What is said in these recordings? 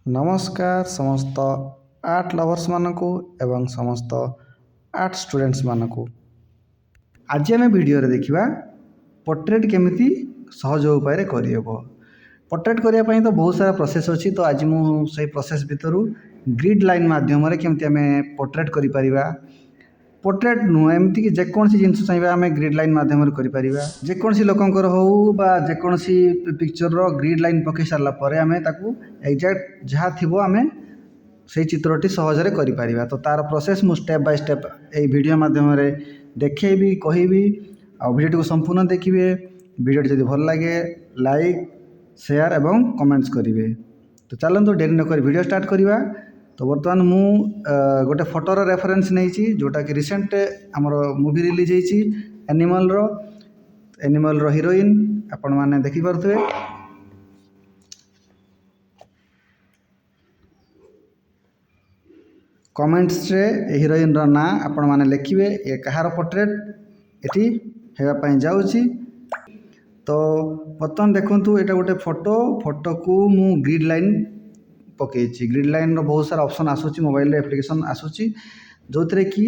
नमस्कार समस्त art lovers मानकु एवं समस्त आर्ट स्टूडेंट्स मानकु आज आम वीडियो रे देखिबा पोर्ट्रेट केमिति सहज उपाय रे करियबो। पोर्ट्रेट करिया पई तो बहुत सारा प्रोसेस अछि। तो आज मु सही प्रोसेस भितरु ग्रिड लाइन माध्यम रे केमिति आम पोर्ट्रेट करि परिबा। पोर्ट्रेट नु एमती कि जेकोसी जिनस चाहिए आम ग्रिड लाइन माध्यम करें। जेकोसी लोकंकर हो बा जेकोसी पिक्चर रो ग्रिड लाइन पकई सारा पर आम ताकू एक्जाक्ट जहाँ थी आम से चित्रटी सहजरे करें। तो तार प्रोसेस मु स्टेप बाय स्टेप ये वीडियो माध्यम देखेबी कहबी आ वीडियो को संपूर्ण देखिए। वीडियो जब भल लगे लाइक शेयर एवं कमेंट्स करेंगे। तो चलते डेरी नक वीडियो स्टार्ट करवा। तो बर्तमान मु गोटे फोटोर रेफरेन्स नहीं जोटा कि रिसेंट आमर मूवी रिलीज होती एनिमल रो हीरोइन आपण मैंने देखिपे। कमेंट्स रे हीरोइन रो ना आपण मैंने लिखिए ये कहार पोर्ट्रेट एटी हेबापई जाउची। तो बर्तमान देखूँ यहाँ गोटे फोटो को मु ग्रिड लाइन पकई। ग्रिड लाइन रो बहुत सारा ऑप्शन आसूची मोबाइल एप्लिकेशन आसूची जो थे कि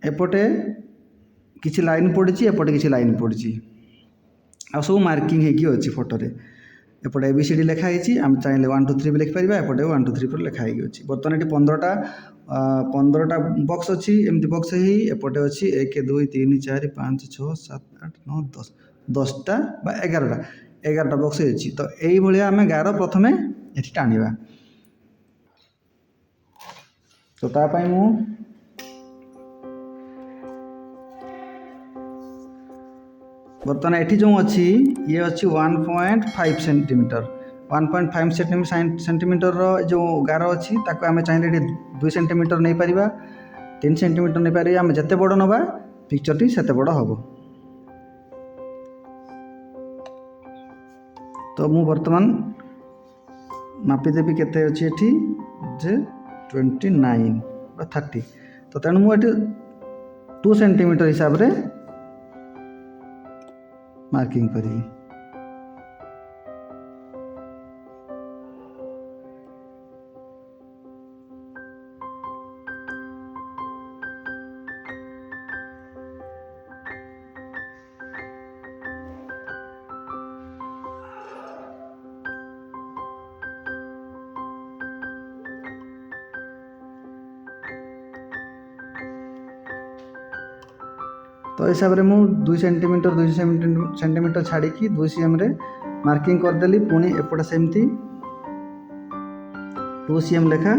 एपटे किसी लाइन पड़ी एपटे किसी लाइन पड़ी आ सब मार्किंग होगी अच्छी फोटोरे। एपटे ABCD लिखाई आम चाहिए 1 2 3 भी लिखिपर। एपटे 1 2 3 पर लिखाई अच्छी। बर्तमान ये 15टा बक्स अच्छी एमती बक्स ही एपटे अच्छी 1 2 3 4 5 6 7 8 9 10 10टा बा 11टा बक्स अच्छी। तो यही आम गार प्रथमे ये टाणिबा। तो तापाई मु बर्तमान ये जो अच्छी ये अच्छी 1.5 सेंटीमीटर 1.5 सेंटीमीटर जो गार अच्छी ताको आम चाहिए 2 सेंटीमीटर नहीं पारिबा 3 सेंटीमीटर नहीं पारिबा। आम जिते बड़ नवा पिक्चरटी सेते बड़ हम। तो मु बर्तमान मापिदेवी केते अच्छी एठी जे 29 बा 30। तो तेणु मुझे 2 सेंटीमीटर हिसाब रे मार्किंग करी। तो हिसाब से मुझे 2 सेंटीमीटर छाड़ी 2 cm रे मार्किंग करदेली। पुणी एपटे सेमती 2 cm लेखा।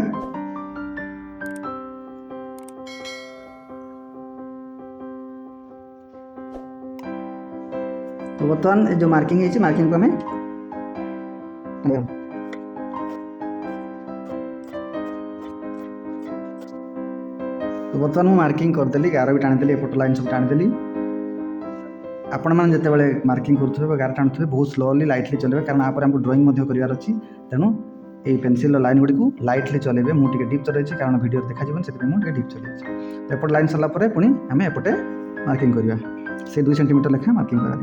तो बर्तमान जो मार्किंग है मार्किंग को हमें तो बर्तमान मुझे मार्किंग करदेली गार भी टाणीदेली एपट लाइन सब टाणीदेली। आपण मैंने जिते बड़े मार्किंग करुवे गार टाणुवे बहुत स्लोली लाइटली चलेबे कारण आप हमको ड्राइंग करार अच्छी। तेणु ये पेनसिल लाइन गुड़ी को लाइटली चलेबे। मुझे डीप चलाई कारण वीडियो देखा से मुझे डीप चलाई। एपट लाइन सरला पुणी आम एपटे मार्किंग करवा से 2 सेंटीमीटर लेखा मार्किंग करा।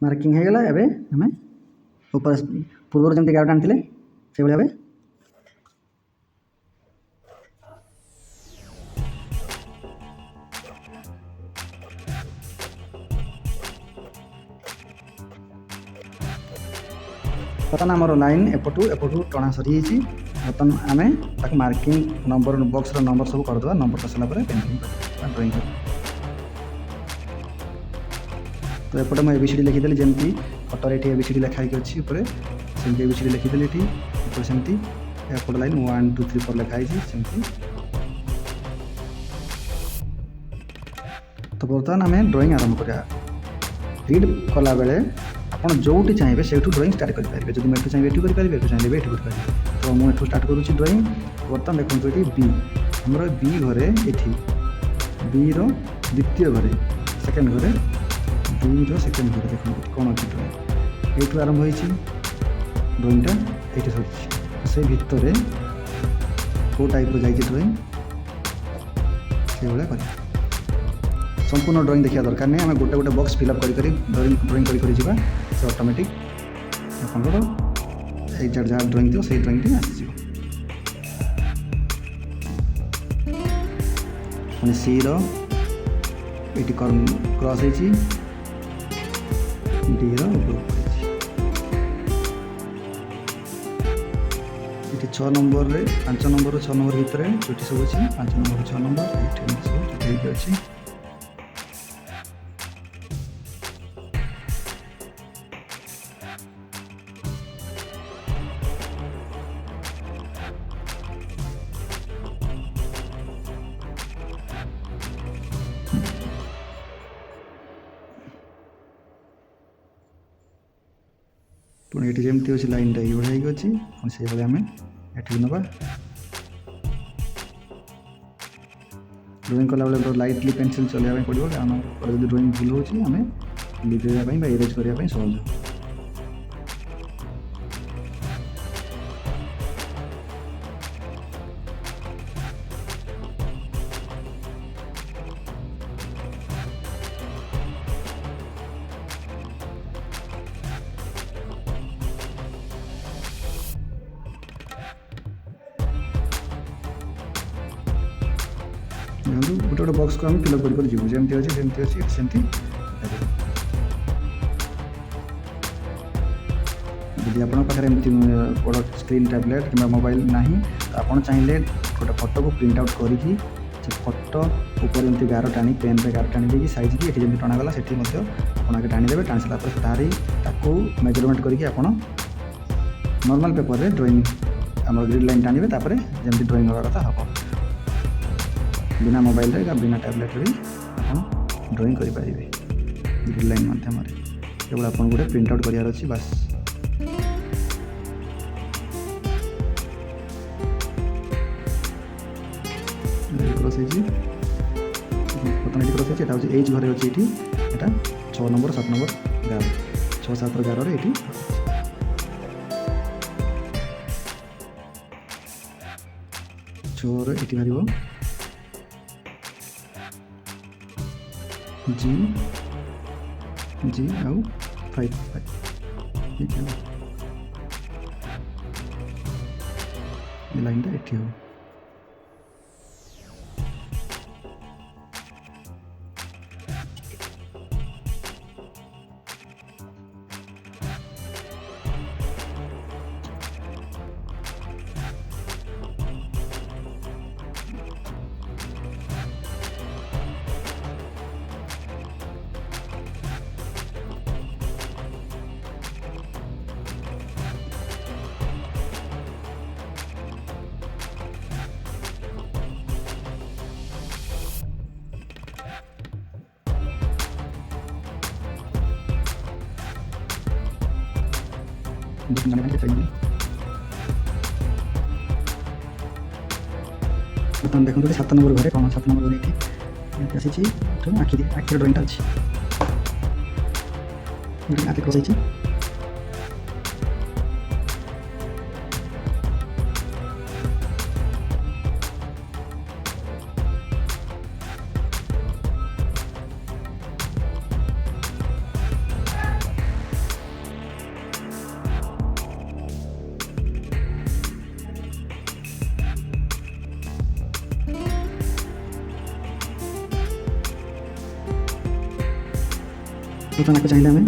मार्किंग हो गला। एबे हमें ऊपर पूर्व जमी गार टाणी से भाई बर्तमान आमर लाइन एपटू टणा सरी बर्तमान आम मार्किंग नंबर बॉक्स नंबर सब करदे। नंबर कर सारा पेंटिंग ड्राइंग कर। तो एपटे मुझे ABCD लिखीदेली जमी फटोर ये ABCD लिखाई अच्छी सेमती ABCD लिखीदेली सेमती एपट लाइन 1 2 3 4 लिखाई सेमती। तो बर्तमान आम ड्राइंग आरंभ करा। रीड कला बेले आप जो चाहिए से ड्राइंग स्टार्ट करेंगे। जब मुझे चाहिए ये करेंगे चाहिए ये करेंगे। तो मुझे स्टार्ट करुँच ड्राइंग। बर्तमान देखो ये बी आमर बी घरे ये बी द्वितीय घरे सेकेंड घरे बी सेकेंड घरे देखो कौन अच्छी ड्राइंग ये आरंभ होती ड्राइंगटा ये सर से भितर को टाइप जाइए ड्राइंग से संपूर्ण ड्रॉइंग देखा दरकार नहीं आम गोटे गोटे बॉक्स फिलअप करी ड्रॉइंग करी जा से ऑटोमेटिक आपंकर एग्जाक्ट जहाँ ड्रॉइंग थी से ड्रॉइंग आसीज पुणी सी री क्रॉस होती डी ग्रुप ये 6 नंबर रे 5 नंबर 6 नंबर भितर चुटी सब अच्छी 5 नंबर 6 नंबर ये सब चुटी अच्छी पुणी ये जमी अच्छी लाइनटा ये बढ़ाई अच्छी पुणी से आम एठी नवा ड्रॉइंग कला बेले लाइटली पेनसिल चलने पड़ो आम जो ड्रॉइंग भूल होमें लिखेगा इरेज करने सहज गोटे गोटे बॉक्स को हम फिलअप कर जीवु जमती अच्छे सेमती अच्छे सेमती यदि आप बड़ स्क्रीन टैबलेट कि मोबाइल ना तो आप चाहिए गोटे फोटो को प्रिंट आउट करके फोटो ऊपर एमती गार टाणी पेन रे गार टाणी देकी साइज की जमी टणागला से आप टाणीदेवे टाणी सारा तारी मेजरमेंट करके आप नॉर्मल पेपर रे ड्रॉइंग आम ग्रिड लाइन टाणीबे तापर जमी ड्रॉइंग होगा कथा हम बिना मोबाइल रे या बिना टैबलेट रे आप ड्रॉइंग करें ग्रिड लाइन माध्यम केवल आप गोटे प्रिंट आउट करार अच्छी बास क्रॉस बर्तमान क्रॉस है हूँ एच घरे अच्छी ये 6 नंबर 7 नंबर गार 6-7 गार ये छोर ये बाहर जी जी आउ 5 ये लाइन ये हो बर्तमान देखो 7 नंबर घरे कौन 7 नंबर घरे आसी आखिर ड्रॉइंगटा अच्छी आखि क्रॉस होती बर्तमान आपको चाहिए हमें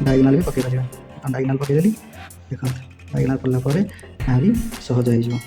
डायगोनाल भी पकई पार डायगोनाल पकईदेली देख डायगोनाल पड़ला भारी सहज हो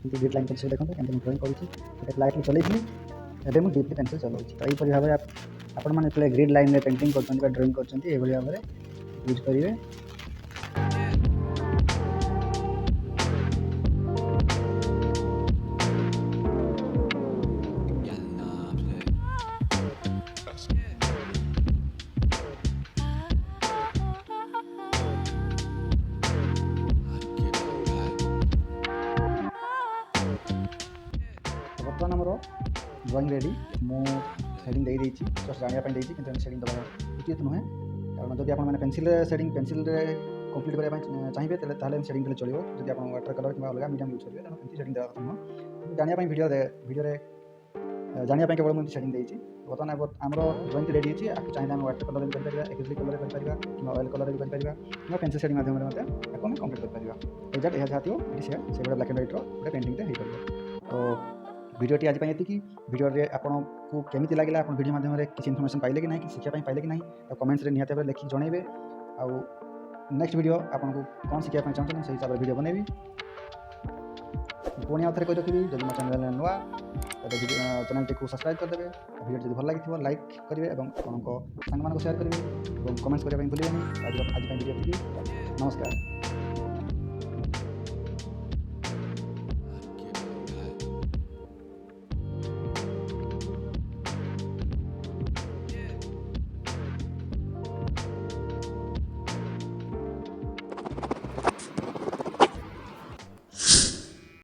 ग्रिड लाइन पेनसिल देखो केमती ड्रॉइंग करूँ गोटे लाइटली चलती एवं मुझे डीपली पेनसिल चलाऊँ तो यहीपरि भाव में आपण मैंने ग्रिड लाइन में पेंटिंग कर ड्रॉइंग कर भाव में यूज करेंगे। बर्तमान आमर ड्रॉइंग रेडी मु शेडिंग दे देछि जस्ट जानिया देछि कि शेडिंग दबा उचित नुहे कारण जदि आपण माने पेंसिल शेडिंग पेंसिल रे कंप्लीट करबा चाहिए ताले शेडिंग देले चलिबो जदि आपण वाटर कलर कि अलग मीडियम यूज करिवे तेनो शेडिंग देबा नुह जानिया वीडियो रे जानिया केवल मुझे शेडिंग देछि। बर्तमान आमर ड्रॉइंग रेडी अछि आपको चाहिए हम वाटर कलर भी कर परिबा एक्रिलिक कलर कर परिबा कि ऑयल कलर भी कर परिबा कि पेंसिल शेडिंग माध्यम रे मते आपको हम कंप्लीट कर परिबा रिजल्ट यह जातियो इट से ब्लैक एंड व्हाइट रो गोटे पेंटिंग ते हे परिबो। तो वीडियोटी आज ये वीडियो रे आपन को केमिति लागला आपन वीडियो माध्यम रे किसी इन्फॉर्मेशन पाइले कि नहीं कि शिक्षा पाइले कि नहीं तो कमेंट्स रे निहाते भाव लिखि जणेबे आउ नेक्स्ट वीडियो आपन को कौन शिक्षा चाहते से हिसाब से वीडियो बनैबी। पुणी आउ थे कही रखी जब मो चैनल नुआ चैनल टी सब्सक्राइब करदे वीडियो जब भल लगी लाइक करेंगे और सांग शेयर करेंगे और कमेंट्स करने भूलें। आज वीडियो नमस्कार।